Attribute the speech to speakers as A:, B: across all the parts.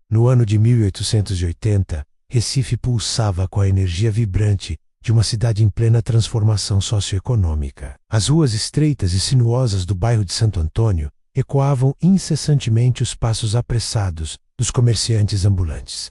A: No ano de 1880, Recife pulsava com a energia vibrante de uma cidade em plena transformação socioeconômica. As ruas estreitas e sinuosas do bairro de Santo Antônio ecoavam incessantemente os passos apressados dos comerciantes ambulantes.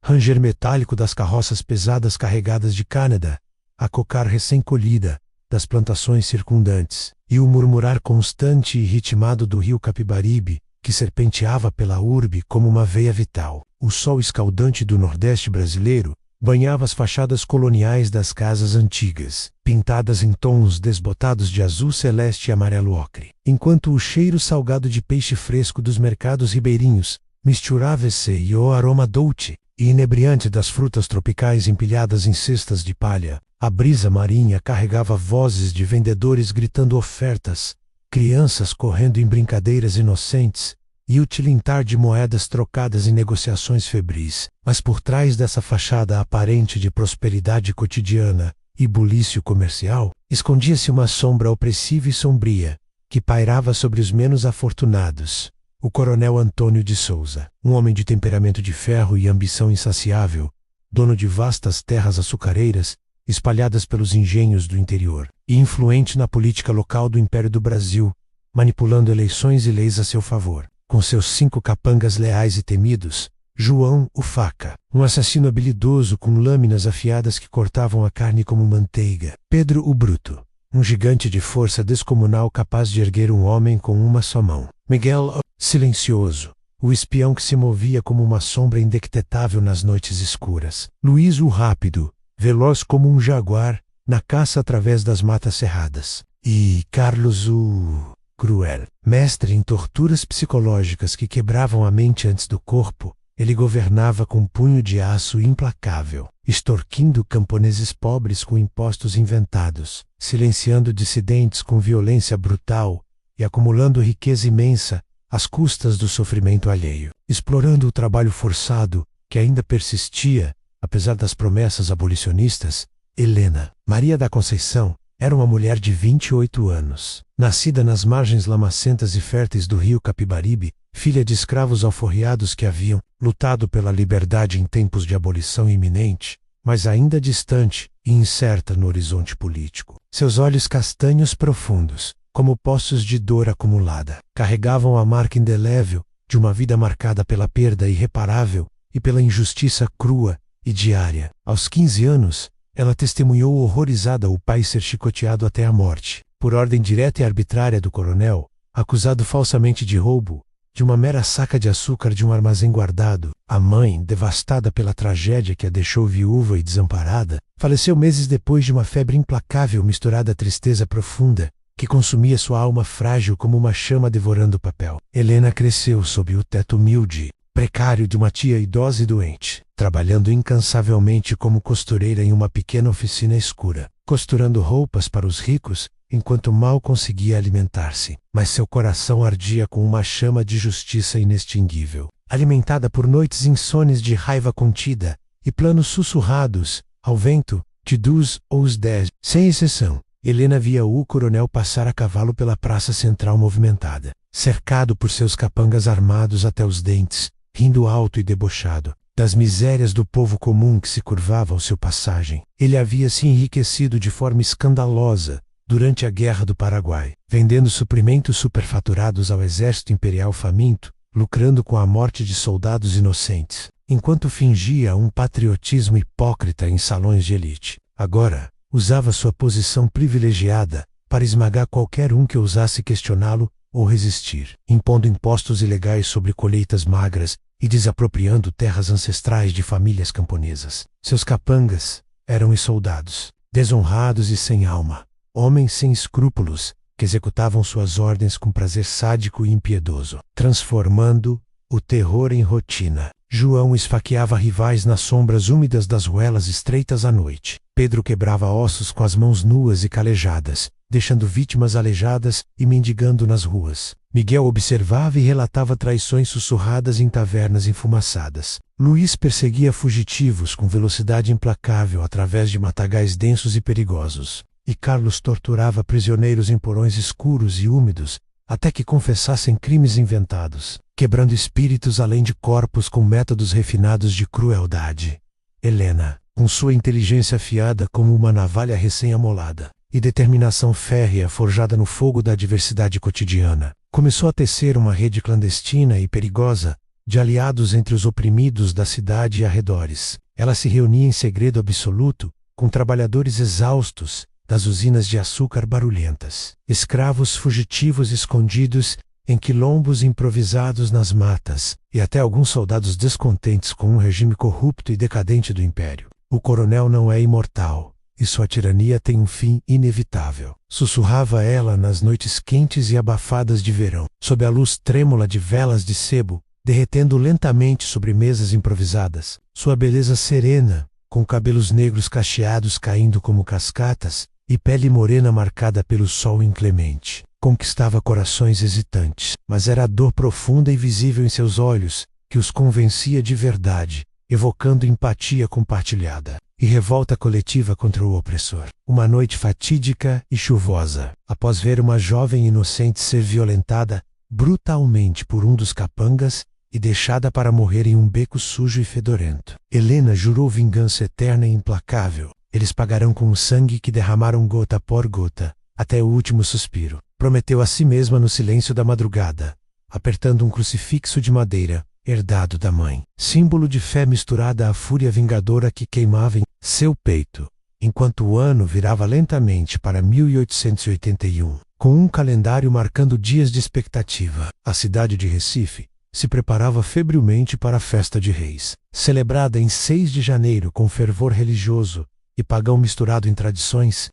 A: Ranger metálico das carroças pesadas carregadas de cânhada, a cocar recém-colhida das plantações circundantes, e o murmurar constante e ritmado do rio Capibaribe, que serpenteava pela urbe como uma veia vital. O sol escaldante do Nordeste brasileiro banhava as fachadas coloniais das casas antigas, pintadas em tons desbotados de azul celeste e amarelo ocre, enquanto o cheiro salgado de peixe fresco dos mercados ribeirinhos misturava-se e o aroma dolce e inebriante das frutas tropicais empilhadas em cestas de palha. A brisa marinha carregava vozes de vendedores gritando ofertas, crianças correndo em brincadeiras inocentes e o tilintar de moedas trocadas em negociações febris. Mas por trás dessa fachada aparente de prosperidade cotidiana e bulício comercial, escondia-se uma sombra opressiva e sombria, que pairava sobre os menos afortunados. O coronel Antônio de Souza, um homem de temperamento de ferro e ambição insaciável, dono de vastas terras açucareiras, espalhadas pelos engenhos do interior, e influente na política local do Império do Brasil, manipulando eleições e leis a seu favor. Com seus 5 capangas leais e temidos, João, o Faca, um assassino habilidoso com lâminas afiadas que cortavam a carne como manteiga. Pedro, o Bruto, um gigante de força descomunal capaz de erguer um homem com uma só mão. Miguel, o Silencioso, o espião que se movia como uma sombra indetectável nas noites escuras. Luiz, o Rápido, veloz como um jaguar, na caça através das matas cerradas. E Carlos, o Cruel, mestre em torturas psicológicas que quebravam a mente antes do corpo. Ele governava com um punho de aço implacável, extorquindo camponeses pobres com impostos inventados, silenciando dissidentes com violência brutal e acumulando riqueza imensa às custas do sofrimento alheio, explorando o trabalho forçado que ainda persistia, apesar das promessas abolicionistas. Helena Maria da Conceição era uma mulher de 28 anos, nascida nas margens lamacentas e férteis do rio Capibaribe, filha de escravos alforriados que haviam lutado pela liberdade em tempos de abolição iminente, mas ainda distante e incerta no horizonte político. Seus olhos castanhos profundos, como poços de dor acumulada, carregavam a marca indelével de uma vida marcada pela perda irreparável e pela injustiça crua e diária. Aos 15 anos, ela testemunhou horrorizada o pai ser chicoteado até a morte, por ordem direta e arbitrária do coronel, acusado falsamente de roubo de uma mera saca de açúcar de um armazém guardado. A mãe, devastada pela tragédia que a deixou viúva e desamparada, faleceu meses depois de uma febre implacável misturada à tristeza profunda, que consumia sua alma frágil como uma chama devorando o papel. Helena cresceu sob o teto humilde, precário de uma tia idosa e doente, trabalhando incansavelmente como costureira em uma pequena oficina escura, costurando roupas para os ricos, enquanto mal conseguia alimentar-se. Mas seu coração ardia com uma chama de justiça inextinguível, alimentada por noites insones de raiva contida e planos sussurrados ao vento de 2 ou os 10, sem exceção. Helena via o coronel passar a cavalo pela praça central movimentada, cercado por seus capangas armados até os dentes, rindo alto e debochado das misérias do povo comum que se curvava ao seu passagem. Ele havia se enriquecido de forma escandalosa durante a Guerra do Paraguai, vendendo suprimentos superfaturados ao exército imperial faminto, lucrando com a morte de soldados inocentes, enquanto fingia um patriotismo hipócrita em salões de elite. Agora, usava sua posição privilegiada para esmagar qualquer um que ousasse questioná-lo ou resistir, impondo impostos ilegais sobre colheitas magras e desapropriando terras ancestrais de famílias camponesas. Seus capangas eram os soldados, desonrados e sem alma, homens sem escrúpulos, que executavam suas ordens com prazer sádico e impiedoso, transformando o terror em rotina. João esfaqueava rivais nas sombras úmidas das ruelas estreitas à noite. Pedro quebrava ossos com as mãos nuas e calejadas, deixando vítimas aleijadas e mendigando nas ruas. Miguel observava e relatava traições sussurradas em tavernas enfumaçadas. Luiz perseguia fugitivos com velocidade implacável através de matagais densos e perigosos. E Carlos torturava prisioneiros em porões escuros e úmidos, até que confessassem crimes inventados, quebrando espíritos além de corpos com métodos refinados de crueldade. Helena, com sua inteligência afiada como uma navalha recém-amolada, e determinação férrea forjada no fogo da adversidade cotidiana, começou a tecer uma rede clandestina e perigosa de aliados entre os oprimidos da cidade e arredores. Ela se reunia em segredo absoluto com trabalhadores exaustos das usinas de açúcar barulhentas, escravos fugitivos escondidos em quilombos improvisados nas matas, e até alguns soldados descontentes com um regime corrupto e decadente do império. O coronel não é imortal, e sua tirania tem um fim inevitável. Sussurrava ela nas noites quentes e abafadas de verão, sob a luz trêmula de velas de sebo, derretendo lentamente sobre mesas improvisadas. Sua beleza serena, com cabelos negros cacheados caindo como cascatas, e pele morena marcada pelo sol inclemente, conquistava corações hesitantes, mas era a dor profunda e visível em seus olhos que os convencia de verdade, evocando empatia compartilhada e revolta coletiva contra o opressor. Uma noite fatídica e chuvosa, após ver uma jovem inocente ser violentada brutalmente por um dos capangas e deixada para morrer em um beco sujo e fedorento, Helena jurou vingança eterna e implacável. Eles pagarão com o sangue que derramaram gota por gota, até o último suspiro. Prometeu a si mesma no silêncio da madrugada, apertando um crucifixo de madeira, herdado da mãe, símbolo de fé misturada à fúria vingadora que queimava em seu peito, enquanto o ano virava lentamente para 1881, com um calendário marcando dias de expectativa. A cidade de Recife se preparava febrilmente para a festa de Reis, celebrada em 6 de janeiro com fervor religioso e pagão misturado em tradições.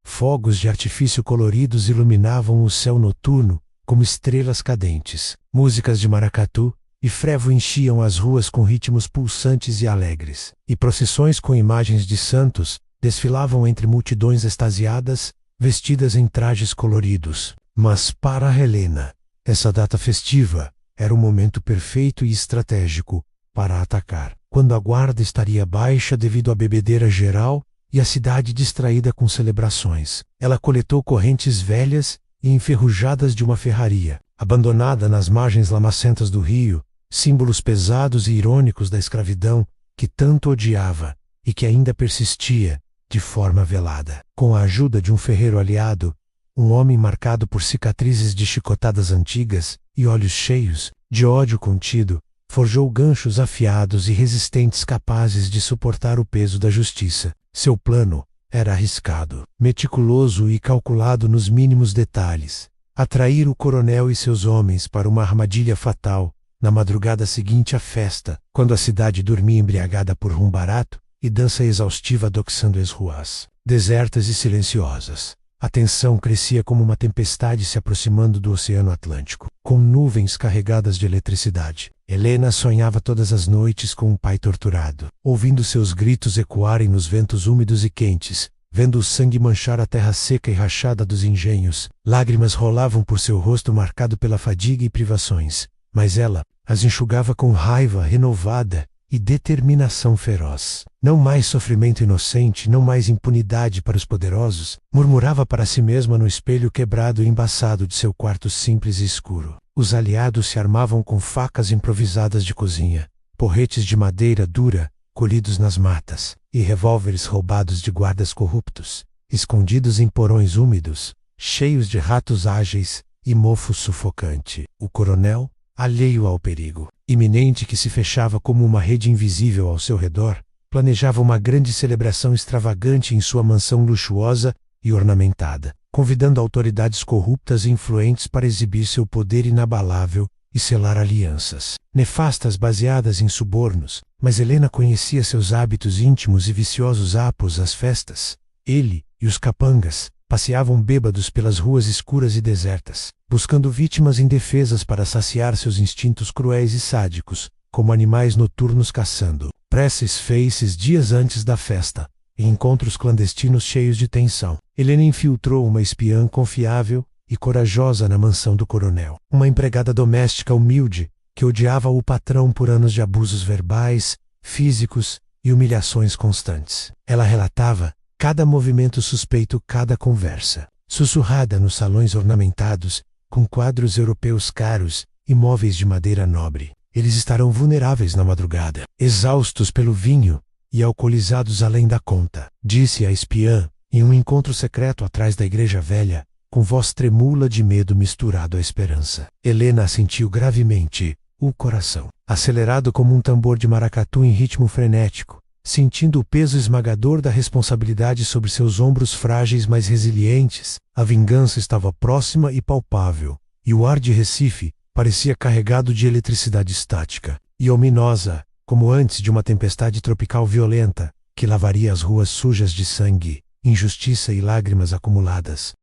A: Fogos de artifício coloridos iluminavam o céu noturno como estrelas cadentes. Músicas de maracatu e frevo enchiam as ruas com ritmos pulsantes e alegres, e procissões com imagens de santos desfilavam entre multidões extasiadas, vestidas em trajes coloridos. Mas para Helena, essa data festiva era o momento perfeito e estratégico para atacar, quando a guarda estaria baixa devido à bebedeira geral e a cidade distraída com celebrações. Ela coletou correntes velhas e enferrujadas de uma ferraria, abandonada nas margens lamacentas do rio, símbolos pesados e irônicos da escravidão que tanto odiava e que ainda persistia de forma velada. Com a ajuda de um ferreiro aliado, um homem marcado por cicatrizes de chicotadas antigas e olhos cheios de ódio contido, forjou ganchos afiados e resistentes capazes de suportar o peso da justiça. Seu plano era arriscado, meticuloso e calculado nos mínimos detalhes. Atrair o coronel e seus homens para uma armadilha fatal na madrugada seguinte à festa, quando a cidade dormia embriagada por rum barato e dança exaustiva doxando as ruas, desertas e silenciosas. A tensão crescia como uma tempestade se aproximando do Oceano Atlântico, com nuvens carregadas de eletricidade. Helena sonhava todas as noites com o pai torturado, ouvindo seus gritos ecoarem nos ventos úmidos e quentes, vendo o sangue manchar a terra seca e rachada dos engenhos. Lágrimas rolavam por seu rosto marcado pela fadiga e privações, mas ela as enxugava com raiva renovada e determinação feroz. Não mais sofrimento inocente, não mais impunidade para os poderosos, murmurava para si mesma no espelho quebrado e embaçado de seu quarto simples e escuro. Os aliados se armavam com facas improvisadas de cozinha, porretes de madeira dura, colhidos nas matas, e revólveres roubados de guardas corruptos, escondidos em porões úmidos, cheios de ratos ágeis e mofo sufocante. O coronel, alheio ao perigo iminente que se fechava como uma rede invisível ao seu redor, planejava uma grande celebração extravagante em sua mansão luxuosa e ornamentada, convidando autoridades corruptas e influentes para exibir seu poder inabalável e selar alianças nefastas baseadas em subornos. Mas Helena conhecia seus hábitos íntimos e viciosos após as festas. Ele e os capangas passeavam bêbados pelas ruas escuras e desertas, buscando vítimas indefesas para saciar seus instintos cruéis e sádicos, como animais noturnos caçando. Preces feitas dias antes da festa, e encontros clandestinos cheios de tensão. Helena infiltrou uma espiã confiável e corajosa na mansão do coronel, uma empregada doméstica humilde que odiava o patrão por anos de abusos verbais, físicos e humilhações constantes. Ela relatava cada movimento suspeito, cada conversa, sussurrada nos salões ornamentados com quadros europeus caros e móveis de madeira nobre. Eles estarão vulneráveis na madrugada, exaustos pelo vinho e alcoolizados além da conta, disse a espiã, em um encontro secreto atrás da igreja velha, com voz tremula de medo misturado à esperança. Helena sentiu gravemente o coração, acelerado como um tambor de maracatu em ritmo frenético, sentindo o peso esmagador da responsabilidade sobre seus ombros frágeis mas resilientes. A vingança estava próxima e palpável, e o ar de Recife parecia carregado de eletricidade estática e ominosa, como antes de uma tempestade tropical violenta que lavaria as ruas sujas de sangue, injustiça e lágrimas acumuladas.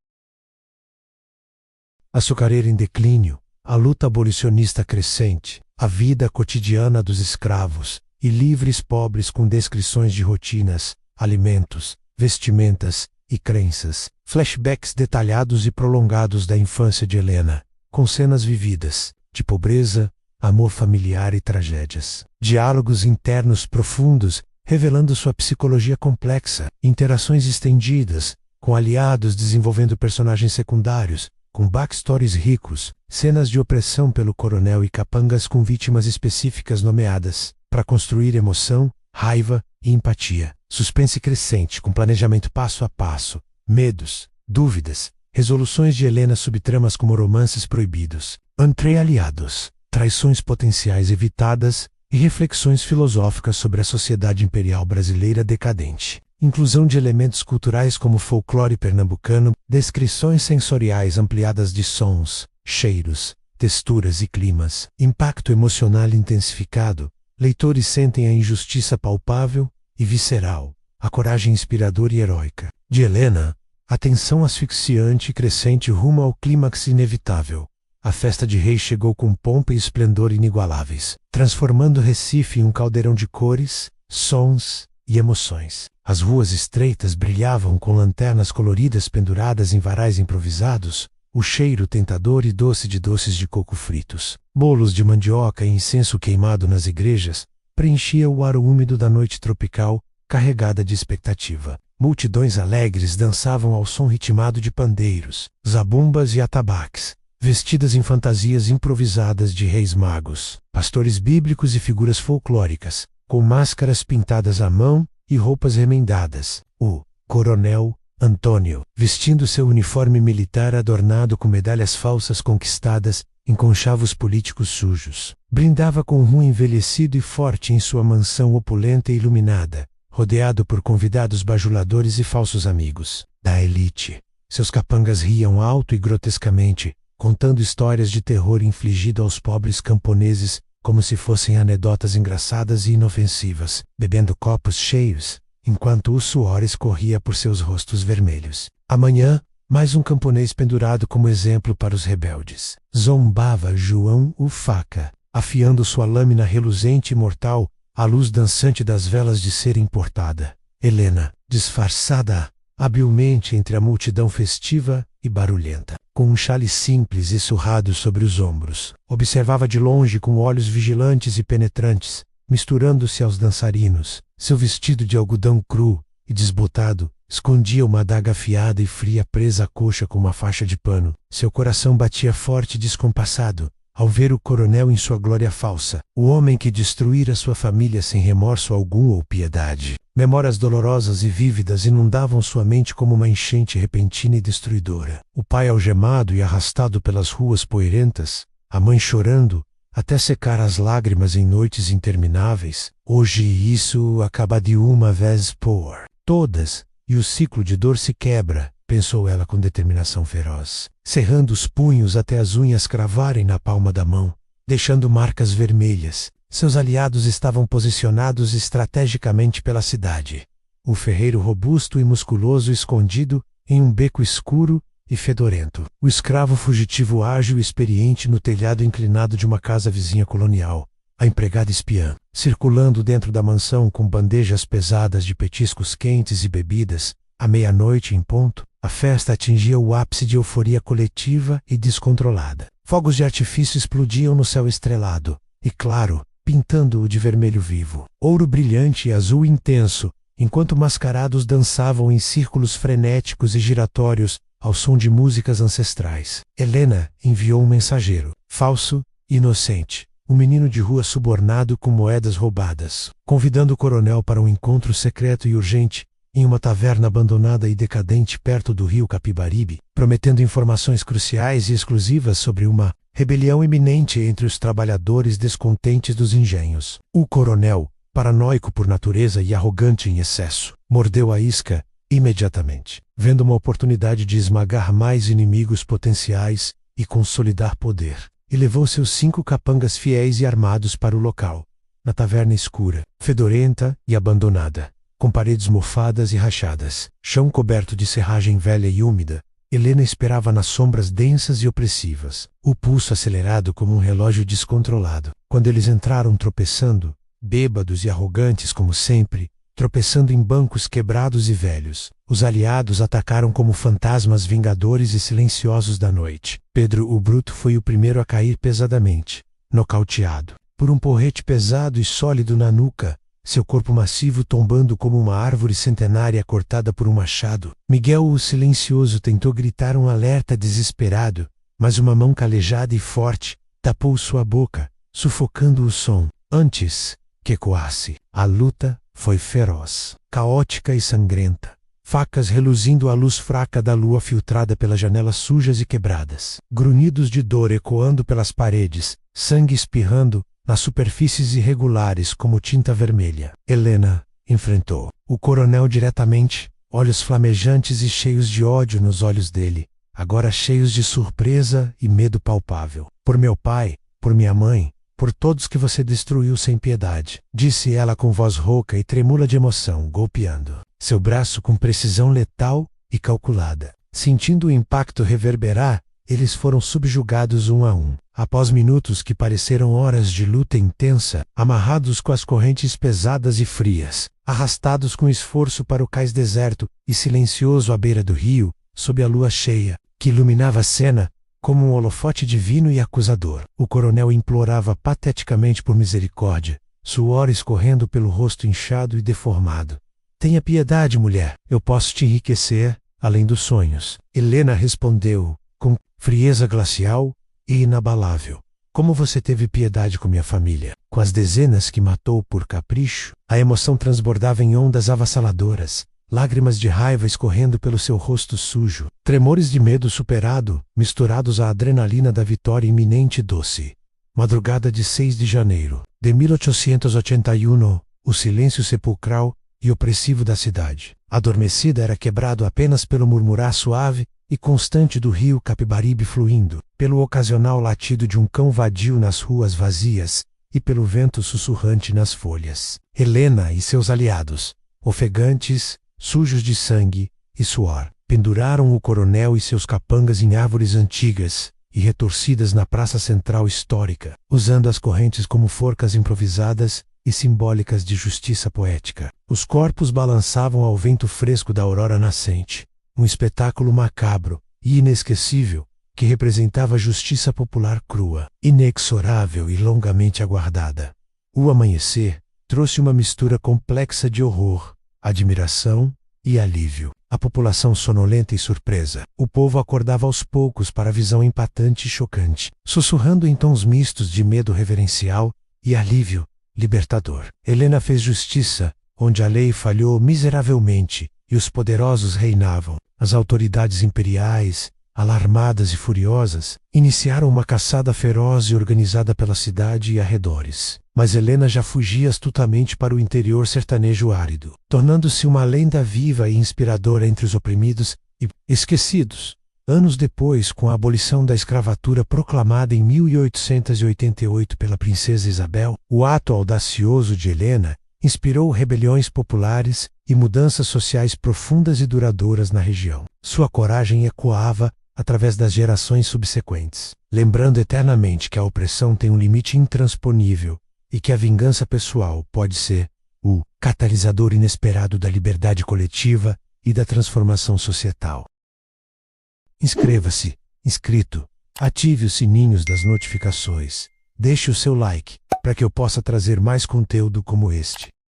A: Açucareira em declínio, a luta abolicionista crescente, a vida cotidiana dos escravos e livres pobres com descrições de rotinas, alimentos, vestimentas e crenças, flashbacks detalhados e prolongados da infância de Helena, com cenas vividas, de pobreza, amor familiar e tragédias. Diálogos internos profundos, revelando sua psicologia complexa, interações estendidas, com aliados desenvolvendo personagens secundários, com backstories ricos, cenas de opressão pelo coronel e capangas com vítimas específicas nomeadas, para construir emoção, raiva e empatia. Suspense crescente com planejamento passo a passo, medos, dúvidas, resoluções de Helena subtramas como romances proibidos, entrealiados, traições potenciais evitadas e reflexões filosóficas sobre a sociedade imperial brasileira decadente. Inclusão de elementos culturais como folclore pernambucano, descrições sensoriais ampliadas de sons, cheiros, texturas e climas, impacto emocional intensificado. Leitores sentem a injustiça palpável e visceral, a coragem inspiradora e heróica de Helena, a tensão asfixiante e crescente rumo ao clímax inevitável. A festa de Reis chegou com pompa e esplendor inigualáveis, transformando Recife em um caldeirão de cores, sons e emoções. As ruas estreitas brilhavam com lanternas coloridas penduradas em varais improvisados, o cheiro tentador e doce de doces de coco fritos, bolos de mandioca e incenso queimado nas igrejas, preenchia o ar úmido da noite tropical, carregada de expectativa. Multidões alegres dançavam ao som ritmado de pandeiros, zabumbas e atabaques, vestidas em fantasias improvisadas de reis magos, pastores bíblicos e figuras folclóricas, com máscaras pintadas à mão e roupas remendadas. O coronel Antônio, vestindo seu uniforme militar adornado com medalhas falsas conquistadas, enconchava os políticos sujos. Brindava com um rum envelhecido e forte em sua mansão opulenta e iluminada, rodeado por convidados bajuladores e falsos amigos da elite. Seus capangas riam alto e grotescamente, contando histórias de terror infligido aos pobres camponeses, como se fossem anedotas engraçadas e inofensivas, bebendo copos cheios, enquanto o suor escorria por seus rostos vermelhos. Amanhã, mais um camponês pendurado como exemplo para os rebeldes. Zombava João o Faca, afiando sua lâmina reluzente e mortal, à luz dançante das velas de cera importada. Helena, disfarçada habilmente entre a multidão festiva e barulhenta, com um chale simples e surrado sobre os ombros, observava de longe com olhos vigilantes e penetrantes, misturando-se aos dançarinos. Seu vestido de algodão cru e desbotado escondia uma adaga afiada e fria presa à coxa com uma faixa de pano. Seu coração batia forte e descompassado ao ver o coronel em sua glória falsa, o homem que destruíra sua família sem remorso algum ou piedade. Memórias dolorosas e vívidas inundavam sua mente como uma enchente repentina e destruidora. O pai algemado e arrastado pelas ruas poeirentas, a mãe chorando até secar as lágrimas em noites intermináveis. Hoje isso acaba de uma vez por todas, e o ciclo de dor se quebra, pensou ela com determinação feroz, cerrando os punhos até as unhas cravarem na palma da mão, deixando marcas vermelhas. Seus aliados estavam posicionados estrategicamente pela cidade. O ferreiro robusto e musculoso escondido em um beco escuro e fedorento. O escravo fugitivo ágil e experiente no telhado inclinado de uma casa vizinha colonial. A empregada espiã, circulando dentro da mansão com bandejas pesadas de petiscos quentes e bebidas. À meia-noite em ponto, a festa atingia o ápice de euforia coletiva e descontrolada. Fogos de artifício explodiam no céu estrelado, e claro, pintando-o de vermelho vivo, ouro brilhante e azul intenso, enquanto mascarados dançavam em círculos frenéticos e giratórios ao som de músicas ancestrais. Helena enviou um mensageiro, falso e inocente, um menino de rua subornado com moedas roubadas, convidando o coronel para um encontro secreto e urgente em uma taverna abandonada e decadente perto do rio Capibaribe, prometendo informações cruciais e exclusivas sobre uma rebelião iminente entre os trabalhadores descontentes dos engenhos. O coronel, paranoico por natureza e arrogante em excesso, mordeu a isca imediatamente, vendo uma oportunidade de esmagar mais inimigos potenciais e consolidar poder, e levou seus 5 capangas fiéis e armados para o local, na taverna escura, fedorenta e abandonada, com paredes mofadas e rachadas, chão coberto de serragem velha e úmida. Helena esperava nas sombras densas e opressivas, o pulso acelerado como um relógio descontrolado. Quando eles entraram tropeçando, bêbados e arrogantes como sempre, tropeçando em bancos quebrados e velhos, os aliados atacaram como fantasmas vingadores e silenciosos da noite. Pedro o Bruto foi o primeiro a cair pesadamente, nocauteado por um porrete pesado e sólido na nuca, seu corpo massivo tombando como uma árvore centenária cortada por um machado. Miguel o Silencioso tentou gritar um alerta desesperado, mas uma mão calejada e forte tapou sua boca, sufocando o som. Antes que ecoasse, a luta foi feroz, caótica e sangrenta. Facas reluzindo à luz fraca da lua filtrada pelas janelas sujas e quebradas. Grunhidos de dor ecoando pelas paredes, sangue espirrando nas superfícies irregulares como tinta vermelha. Helena enfrentou o coronel diretamente, olhos flamejantes e cheios de ódio nos olhos dele, agora cheios de surpresa e medo palpável. Por meu pai, por minha mãe, por todos que você destruiu sem piedade, disse ela com voz rouca e tremula de emoção, golpeando seu braço com precisão letal e calculada. Sentindo o impacto reverberar, eles foram subjugados um a um. Após minutos que pareceram horas de luta intensa, amarrados com as correntes pesadas e frias, arrastados com esforço para o cais deserto e silencioso à beira do rio, sob a lua cheia, que iluminava a cena como um holofote divino e acusador, o coronel implorava pateticamente por misericórdia, suor escorrendo pelo rosto inchado e deformado. Tenha piedade, mulher, eu posso te enriquecer, além dos sonhos. Helena respondeu, com frieza glacial e inabalável. Como você teve piedade com minha família, com as dezenas que matou por capricho? A emoção transbordava em ondas avassaladoras, lágrimas de raiva escorrendo pelo seu rosto sujo, tremores de medo superado, misturados à adrenalina da vitória iminente e doce. Madrugada de 6 de janeiro de 1881, o silêncio sepulcral e opressivo da cidade, adormecida, era quebrado apenas pelo murmurar suave e constante do rio Capibaribe fluindo, pelo ocasional latido de um cão vadio nas ruas vazias e pelo vento sussurrante nas folhas. Helena e seus aliados, ofegantes, sujos de sangue e suor, penduraram o coronel e seus capangas em árvores antigas e retorcidas na praça central histórica, usando as correntes como forcas improvisadas e simbólicas de justiça poética. Os corpos balançavam ao vento fresco da aurora nascente, um espetáculo macabro e inesquecível que representava a justiça popular crua, inexorável e longamente aguardada. O amanhecer trouxe uma mistura complexa de horror, admiração e alívio. A população sonolenta e surpresa. O povo acordava aos poucos para a visão impactante e chocante, sussurrando em tons mistos de medo reverencial e alívio libertador. Helena fez justiça onde a lei falhou miseravelmente e os poderosos reinavam. As autoridades imperiais, alarmadas e furiosas, iniciaram uma caçada feroz e organizada pela cidade e arredores. Mas Helena já fugia astutamente para o interior sertanejo árido, tornando-se uma lenda viva e inspiradora entre os oprimidos e esquecidos. Anos depois, com a abolição da escravatura proclamada em 1888 pela princesa Isabel, o ato audacioso de Helena inspirou rebeliões populares e mudanças sociais profundas e duradouras na região. Sua coragem ecoava através das gerações subsequentes, lembrando eternamente que a opressão tem um limite intransponível e que a vingança pessoal pode ser o catalisador inesperado da liberdade coletiva e da transformação societal. Inscreva-se, inscrito, ative os sininhos das notificações, deixe o seu like, para que eu possa trazer mais conteúdo como este.